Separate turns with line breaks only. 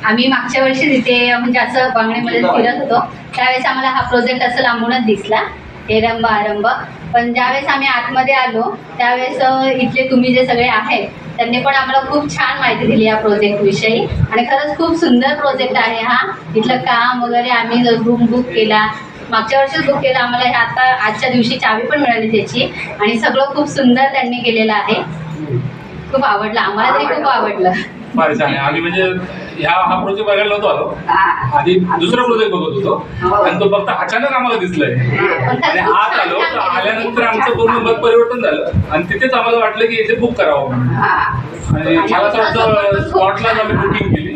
आम्ही मागच्या वर्षी तिथे म्हणजे असं बांगणीमध्ये फिरत होतो, त्यावेळेस आम्हाला हा प्रोजेक्ट असं लांबूनच दिसला, हेरंब आरंभ. पण ज्यावेळेस आम्ही आतमध्ये आलो त्यावेळेस इथले तुम्ही जे सगळे आहेत त्यांनी पण आम्हाला खूप छान माहिती दिली या प्रोजेक्टविषयी. आणि खरंच खूप सुंदर प्रोजेक्ट आहे हा. इथलं काम वगैरे आम्ही रूम बुक केला, मागच्या वर्षीच बुक केला. आम्हाला हे आता आजच्या दिवशी चावी पण मिळाली त्याची. आणि सगळं खूप सुंदर त्यांनी केलेलं आहे. खूप आवडलं, आम्हाला तरी खूप आवडलं.
फार छान आहे. आम्ही म्हणजे हा प्रोजेक्ट बघायला नव्हतो आलो, आधी दुसरा प्रोजेक्ट बघत होतो आणि तो फक्त अचानक आम्हाला दिसलाय. आणि आज आलो तर आल्यानंतर आमचं पूर्ण मत परिवर्तन झालं आणि तिथेच आम्हाला वाटलं की इथे बुक करावं म्हणून. आणि मला असं वाटतं स्पॉटलाच आम्ही बुकिंग केली.